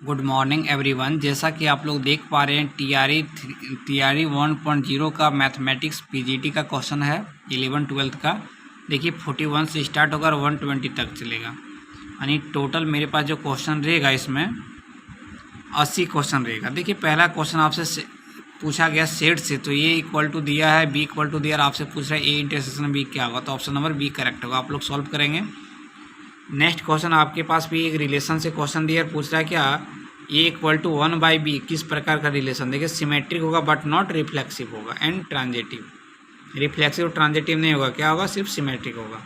Good morning everyone. जैसा कि आप लोग देख पा रहे हैं टीआरई 1.0 का मैथमेटिक्स पीजीटी का क्वेश्चन है 11-12 का। देखिए 41 से स्टार्ट होकर 120 तक चलेगा, यानी टोटल मेरे पास जो क्वेश्चन रहेगा इसमें 80 क्वेश्चन रहेगा। देखिए पहला क्वेश्चन आपसे पूछा गया सेट से, तो ये इक्वल टू दिया है, बी इक्वल टू दिया और आपसे पूछ रहा है ए इंटरसेक्शन बी क्या होगा, तो ऑप्शन नंबर बी करेक्ट होगा। आप लोग सॉल्व करेंगे। नेक्स्ट क्वेश्चन आपके पास भी एक रिलेशन से क्वेश्चन दिया है, पूछ रहा है क्या ए इक्वल टू 1/b किस प्रकार का रिलेशन। देखिए सिमेट्रिक होगा बट नॉट रिफ्लेक्सिव होगा एंड ट्रांजिटिव। रिफ्लेक्सिव और ट्रांजिटिव नहीं होगा, क्या होगा, सिर्फ सिमेट्रिक होगा।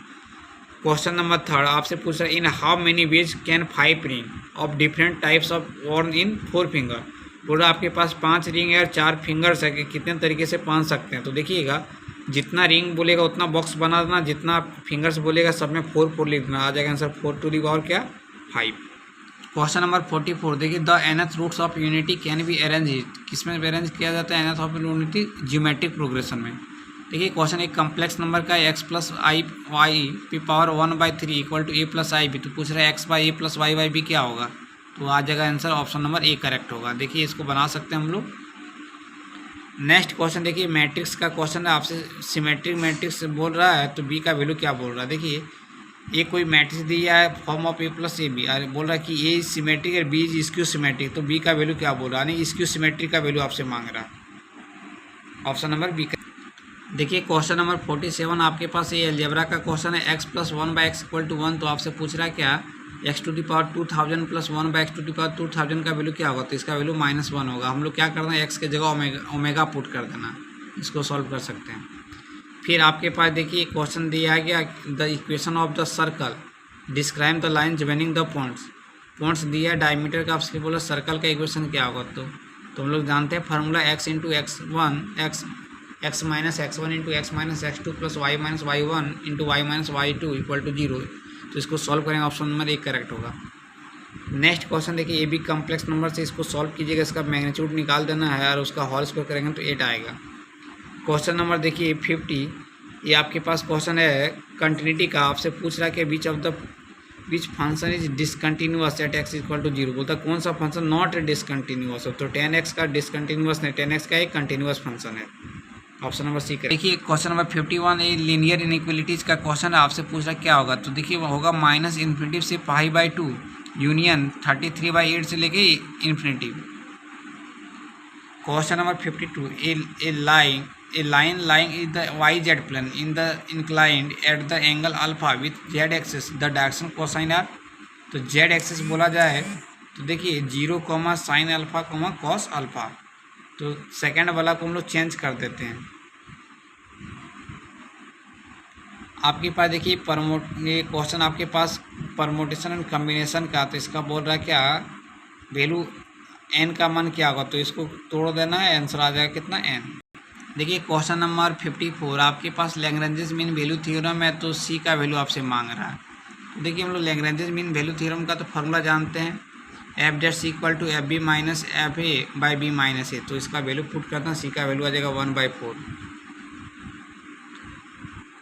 क्वेश्चन नंबर थर्ड आपसे पूछ रहा है in how many ways can 5 ring of different types of worn in 4 finger. पूरा आपके पास 5 रिंग है और 4 फिंगर्स है कि कितने तरीके से बांध सकते हैं। तो देखिएगा जितना रिंग बोलेगा उतना बॉक्स बना देना, जितना फिंगर्स बोलेगा सब में 4 लिख देना, आ जाएगा आंसर 4 टू दी पावर क्या 5। क्वेश्चन नंबर 44 देखिए the nth roots of unity can be arrange, किसमें अरेंज किया जाता है nth of unity, geometric progression में। देखिए क्वेश्चन एक कम्प्लेक्स नंबर का x plus i y p power 1/3 equal to a plus i b, तो पूछ रहा है x by a plus y by b क्या होगा, तो आ जाएगा answer option number A correct होगा। देखिए इसको बना सकते हैं हम लोग। नेक्स्ट क्वेश्चन देखिए मैट्रिक्स का क्वेश्चन है, आपसे सिमेट्रिक मैट्रिक्स बोल रहा है तो बी का वैल्यू क्या बोल रहा है। देखिए ये कोई मैट्रिक्स दिया है form of A plus A B, बोल रहा है कि ए सिमेट्रिक है, बी इज स्क्यू सिमेट्रिक, तो बी का वैल्यू क्या बोल रहा है, यानी स्क्यू सिमेट्रिक का वैल्यू आपसे मांग रहा है। ऑप्शन नंबर बी का। देखिए क्वेश्चन नंबर 47 आपके पास ये अलजेब्रा का क्वेश्चन है x plus 1/x equal to 1, तो आपसे पूछ रहा है क्या x टू दी पावर 2000 प्लस 1/x टू दी पावर 2000 का वैल्यू क्या होगा, तो इसका वैल्यू -1 होगा। हम लोग क्या करना है, x के जगह ओमेगा पुट कर देना, इसको सॉल्व कर सकते हैं। फिर आपके पास देखिए क्वेश्चन दिया गया the equation of the circle describe the line joining the points दिया है डायमीटर का, आपसे बोला सर्कल का इक्वेशन क्या होगा, तो हम लोग जानते हैं formula x into x minus x1 into x minus x2 plus y minus y1 into y minus y2 equal to 0, तो इसको सॉल्व करेंगे, ऑप्शन नंबर एक करेक्ट होगा। नेक्स्ट क्वेश्चन देखिए ए बी कम्प्लेक्स नंबर से इसको सॉल्व कीजिएगा, इसका मैग्नीट्यूड निकाल देना है और उसका होल स्क्वायर करेंगे तो 8 आएगा। क्वेश्चन नंबर देखिए 50, ये आपके पास क्वेश्चन है कंटिन्यूटी का, आपसे पूछ रहा है कि which function is discontinuous at x equal to 0, बोलता कौन सा फंक्शन नॉट डिसकंटिन्यूअस हो, तो 10x का डिसकंटिन्यूअस नहीं, 10x का एक कंटिन्यूअस फंक्शन है। Option number C. देखिए क्वेश्चन नंबर 51 ये लीनियर इनइक्वलिटीज का क्वेश्चन है, आपसे पूछ रहा क्या होगा, तो देखिए होगा -∞ से π/2 यूनियन 33/8 से लेके infinity. Question number 52 a line lying in the yz plane in the inclined at the angle alpha with z axis the direction cosine are, तो z axis बोला जाए तो देखिए 0, sin अल्फा, cos अल्फा, तो second वाला को हम लोग चेंज कर देते हैं। आपके पास देखिए ये क्वेश्चन आपके पास परमोटेशन एंड कम्बिनेशन का, तो इसका बोल रहा है क्या वैल्यू n का मान क्या होगा, तो इसको तोड़ देना है, आंसर आ जाएगा कितना n। देखिए क्वेश्चन नंबर 54 आपके पास लैग्रेंजेस मीन वैल्यू थ्योरम है, तो c का वैल्यू आपसे मांग रहा है। तो देखिए हम लोग लैग्रेंजेस मीन वैल्यू थ्योरम का तो फार्मूला जानते हैं, f' equal to f b minus f a by b minus a, तो इसका वैल्यू पुट करना है, c का वैल्यू आ जाएगा 1/4।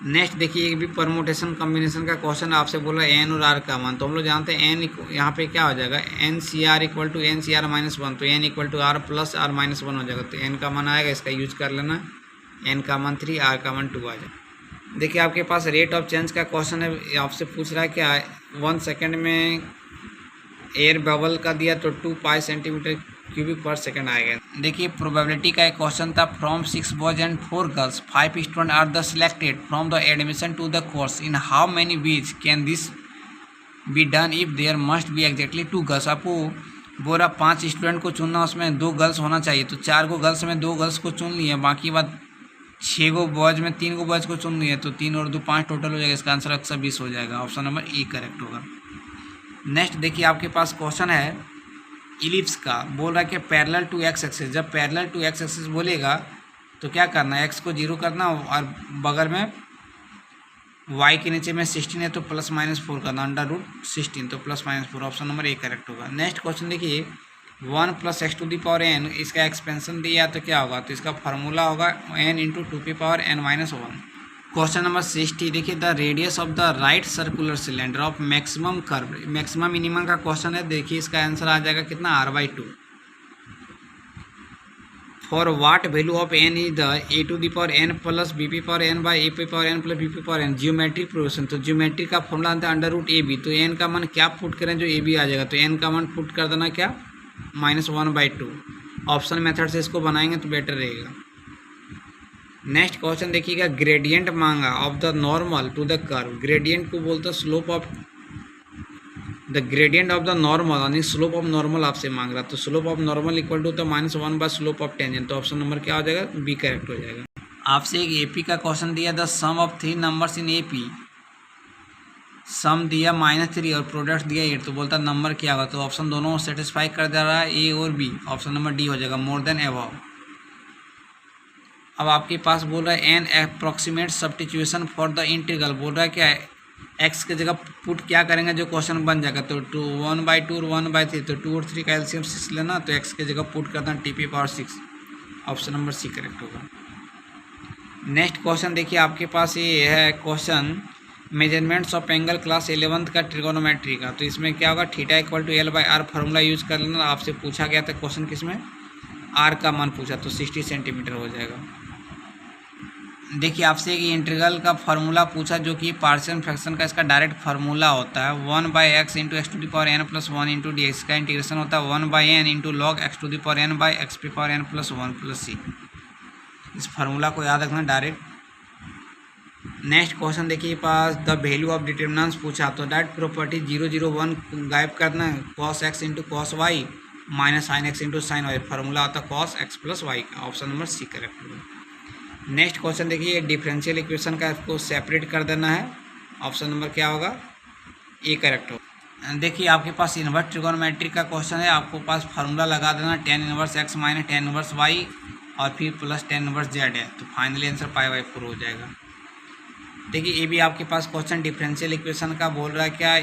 नेक्स्ट देखिए एक भी परमोटेशन कॉम्बिनेशन का क्वेश्चन आपसे बोला n और r का मान, तो हम लोग जानते हैं n यहाँ पे क्या हो जाएगा NCR इक्वल टू NCR -1, तो n equal to r plus r -1 हो जाएगा, तो n का मान आएगा, इसका यूज कर लेना, n का मान 3, r का मान 2 आ जाएगा। देखिए आपके पास रेट ऑफ चेंज का क्वेश्चन है, आपसे पूछ रहा है क्या 1 सेकेंड में एयर बबल का दिया तो 2 pi centimetre cubic per second आएगा। देखिए प्रोबेबिलिटी का एक क्वेश्चन था from 6 boys and 4 girls 5 student are the selected from the admission to the course in how many ways can this be done if there must be exactly 2 girls. आपको बोला 5 student को चुनना, उसमें 2 girls होना चाहिए, तो 4 को गर्ल्स में 2 गर्ल्स को चुन लिए, बाकी बात 6 को बॉयज में 3 को बॉयज को चुन लिए, तो 3 और 2 5 टोटल हो जाएगा, इसका आंसर 120 हो जाएगा। ऑप्शन नंबर ए करेक्ट होगा। नेक्स्ट देखिए आपके पास क्वेश्चन है इलिप्स का, बोल रहा है कि पैरेलल टू एक्स एक्सिस, जब पैरेलल टू एक्स एक्सिस बोलेगा तो क्या करना है, एक्स को 0 करना और बगल में y के नीचे में 16 है तो +-4 करना, √16, तो +-4, ऑप्शन नंबर ए करेक्ट होगा। नेक्स्ट क्वेश्चन देखिए 1 + x to the power n, इसका एक्सपेंशन दिया तो क्या होगा, तो इसका फार्मूला होगा n इंटू 2 की पावर n -1, क्वेश्चन नंबर 60 देखिए, the radius of the right circular cylinder of maximum curve, maximum minimum का क्वेश्चन है। देखिए इसका आंसर आ जाएगा कितना, r/2। For watt value of n is the a⁴n plus bp⁴n/a⁴n plus bp⁴n geometric progression. तो geometry का formula आता है √ab। तो n का मान क्या पुट करें, जो ab आ जाएगा, तो n का मान पुट कर देना क्या, -1/2। ऑप्शन मेथड से इसको बनाएंगे तो बेटर रहेगा। नेक्स्ट क्वेश्चन देखिएगा, ग्रेडियंट मांगा of the normal to the curve. Gradient को बोलते हैं slope of the gradient of the normal, यानी स्लोप ऑफ नॉर्मल आपसे मांग रहा। तो slope of normal equal to -1 by slope of tangent. तो ऑप्शन नंबर क्या हो जाएगा, बी करेक्ट हो जाएगा। आपसे एक एपी का क्वेश्चन दिया, the sum of 3 numbers in AP, sum दिया -3 और प्रोडक्ट दिया 8। तो बोलता नंबर क्या होगा, तो ऑप्शन दोनों सेटिस्फाई कर दे रहा है, ए और बी। ऑप्शन नंबर डी हो जाएगा, मोर देन अबव। अब आपके पास बोल रहा है an approximate substitution for the integral. बोल रहा है क्या, एक्स की जगह पुट क्या करेंगे, जो क्वेश्चन बन जाएगा। तो 1/2 और 1/3, तो 2 और 3 का एलसीएम 6 लेना, तो एक्स की जगह पुट करना t⁶। Option number C correct होगा। नेक्स्ट क्वेश्चन देखिए, आपके पास ये है question measurements of angle class 11th का ट्रिगोनोमेट्री का। तो इसमें क्या होगा, θ = L/r फार्मूला यूज कर लेना। आपसे पूछा गया था क्वेश्चन किसमें, आर का मान पूछा, तो 60 सेंटीमीटर हो जाएगा। देखिए आपसे एक इंटीग्रल का फार्मूला पूछा, जो कि पार्शियल फ्रैक्शन का इसका डायरेक्ट फार्मूला होता है 1/x × x⁴n + 1 × dx। का इंटीग्रेशन होता है 1/n × log x⁴n/x⁴n + 1 + c। इस फार्मूला को याद रखना डायरेक्ट। नेक्स्ट क्वेश्चन देखिए पास, द वैल्यू ऑफ डिटर्मिनेंट्स पूछा। तो डायरेक्ट प्रॉपर्टी 0, 0, 1 गायब करना है, cos x × cos y - sin x × sin y। Formula आता है cos x + y का। ऑप्शन नंबर सी करेक्ट होगा। नेक्स्ट क्वेश्चन देखिए, डिफरेंशियल इक्वेशन का इसको सेपरेट कर देना है। ऑप्शन नंबर क्या होगा, ए करेक्ट होगा। देखिए आपके पास इन्वर्स ट्रिगोनोमेट्री का क्वेश्चन है, आपको पास फार्मूला लगा देना tan 1x - tan 1y और फिर प्लस tan 1z है। तो फाइनली आंसर π/4 हो जाएगा। देखिए ये भी आपके पास क्वेश्चन डिफरेंशियल इक्वेशन का बोल रहा है, क्या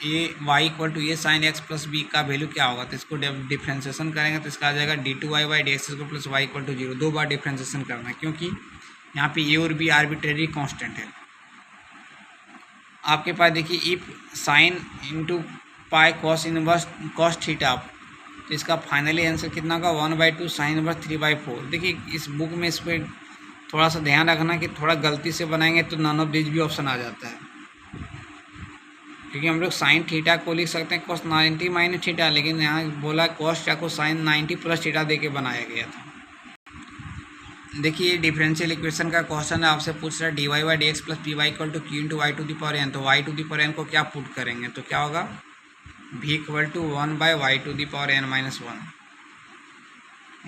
y = a sin x + b का वैल्यू क्या होगा। तो इसको डिफ्रेंशिएशन करेंगे तो इसका आ जाएगा d2y/dx² + y = 0। 2 बार डिफ्रेंशिएशन करना है, क्योंकि यहाँ पे a और b आर्बिट्रेरी कांस्टेंट है। आपके पास देखिए इफ sin × पाई cos θ, तो इसका फाइनली आंसर कितना होगा, 1/2 sin 3/4। देखिए इस बुक में इस पर थोड़ा सा ध्यान रखना कि थोड़ा गलती से बनाएंगे तो नॉन ऑफ दिस भी ऑप्शन आ जाता है, क्योंकि हम लोग sin θ को लिख सकते हैं cos 90 - θ, लेकिन यहाँ बोला cos θ को sin 90 + θ दे के बनाया गया था। देखिए डिफरेंशियल इक्वेशन का क्वेश्चन है, आपसे पूछ रहा है dy/dx + py = q × y⁴n। तो y⁴n को क्या पुट करेंगे, तो क्या होगा, v = 1/y⁴n - 1।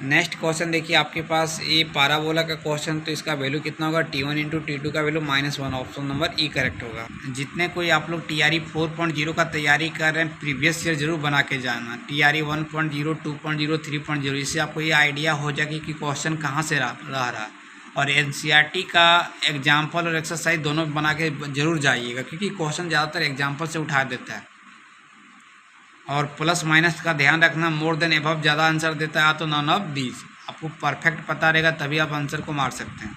नेक्स्ट क्वेश्चन देखिए आपके पास ये पाराबोला का क्वेश्चन। तो इसका वैल्यू कितना होगा, t1 × t2 का वैल्यू -1। ऑप्शन नंबर ई करेक्ट होगा। जितने कोई आप लोग TRE 4.0 का तैयारी कर रहे हैं, प्रीवियस ईयर जरूर बना के जाना। TRE 1.0, 2.0, 3.0, इससे आपको ये आइडिया हो जाएगी कि क्वेश्चन कहाँ से रह रहा। और NCERT का एग्जाम्पल और एक्सरसाइज दोनों बना के जरूर जाइएगा, क्योंकि क्वेश्चन ज़्यादातर एग्जाम्पल से उठा देता है। और प्लस माइनस का ध्यान रखना, मोर देन अबव ज़्यादा आंसर देता है तो नॉन ऑफ दीज। आपको परफेक्ट पता रहेगा तभी आप आंसर को मार सकते हैं।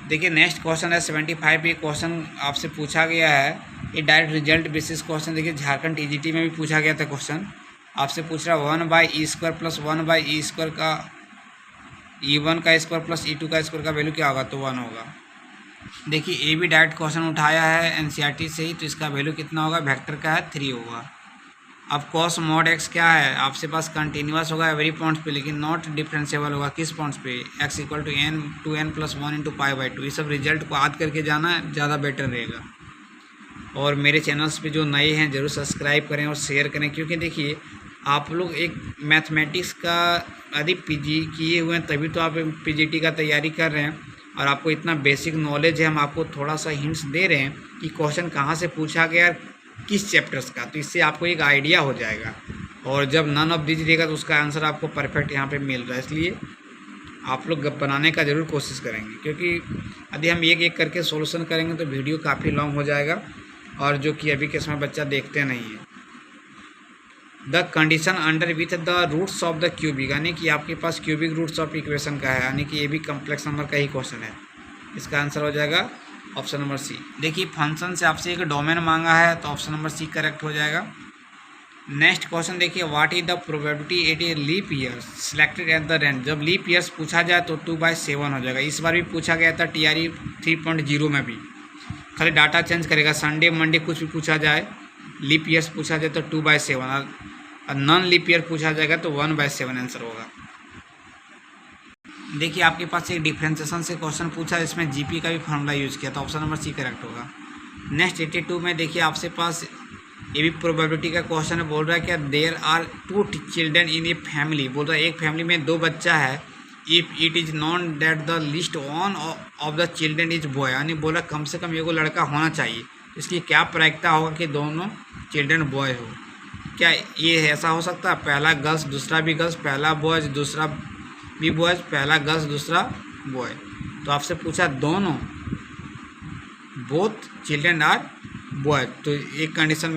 देखिए नेक्स्ट क्वेश्चन है 75। ये क्वेश्चन आपसे पूछा गया है, ये डायरेक्ट रिजल्ट बेसिस क्वेश्चन। देखिए झारखंड TGT में भी पूछा गया था क्वेश्चन। आपसे पूछ रहा है 1/e² + 1/e² का e1 का स्क्वायर प्लस e2 का स्क्वायर का वैल्यू क्या होगा, तो 1 होगा। देखिए ये भी डायरेक्ट क्वेश्चन उठाया है NCERT से ही, तो इसका वैल्यू कितना होगा, वेक्टर का है 3 होगा। अब cos mod x क्या है, आपके पास कंटिन्यूस होगा एवरी पॉइंट्स पे, लेकिन नॉट डिफरेंशिएबल होगा किस पॉइंट्स पे, x = n 2n + 1 × π/2। ये सब रिजल्ट को याद करके जाना ज़्यादा बेटर रहेगा। और मेरे चैनल्स पे जो नए हैं ज़रूर सब्सक्राइब करें और शेयर करें, क्योंकि देखिए आप लोग एक मैथमेटिक्स का यदि PG किए हुए हैं तभी तो आप PGT का तैयारी कर रहे हैं, और आपको इतना बेसिक नॉलेज है। हम आपको थोड़ा सा हिंट्स दे रहे हैं कि क्वेश्चन कहाँ से पूछा गया, किस चैप्टर्स का, तो इससे आपको एक आइडिया हो जाएगा। और जब नन ऑफ दिस देगा तो उसका आंसर आपको परफेक्ट यहाँ पे मिल रहा है। इसलिए आप लोग बनाने का ज़रूर कोशिश करेंगे, क्योंकि यदि हम एक एक करके सॉल्यूशन करेंगे तो वीडियो काफ़ी लॉन्ग हो जाएगा, और जो कि अभी के समय बच्चा देखते नहीं है। The condition under with the roots of the cubic, यानी कि आपके पास क्यूबिक रूट्स ऑफ इक्वेशन का है, यानी कि ये भी कम्प्लेक्स नंबर का ही क्वेश्चन है। इसका आंसर हो जाएगा ऑप्शन नंबर सी। देखिए फंक्शन से आपसे एक डोमेन मांगा है तो ऑप्शन नंबर सी करेक्ट हो जाएगा। नेक्स्ट क्वेश्चन देखिए, what is the probability it is leap year selected at the range. जब लीप ईयर्स पूछा जाए तो 2/7 हो जाएगा। इस बार भी पूछा गया था TRE 3.0 में भी, खाली डाटा चेंज करेगा। संडे मंडे कुछ भी पूछा जाए, लीप ईयर्स पूछा जाए तो 2/7, और नॉन लीप ईयर पूछा जाएगा तो 1/7 आंसर होगा। देखिए आपके पास एक डिफ्रेंसिएशन से क्वेश्चन पूछा, इसमें GP का भी फॉर्मूला यूज़ किया, तो ऑप्शन नंबर सी करेक्ट होगा। नेक्स्ट 82 में देखिए आपसे पास ये भी प्रोबेबिलिटी का क्वेश्चन है। बोल रहा है कि there are 2 children in a family. बोल रहा है एक फैमिली में 2 बच्चा है। If it is known that the least one of the children is boy, यानी बोला कम से कम एगो लड़का होना चाहिए। इसकी क्या प्रायिकता होगा कि दोनों चिल्ड्रन बॉय हो। क्या ये ऐसा हो सकता है, पहला गर्ल्स दूसरा भी गर्ल्स, पहला बॉयज दूसरा भी बॉयज, पहला गर्ल्स दूसरा बॉय। तो आपसे पूछा दोनों, बोथ चिल्ड्रन आर बॉय, तो एक कंडीशन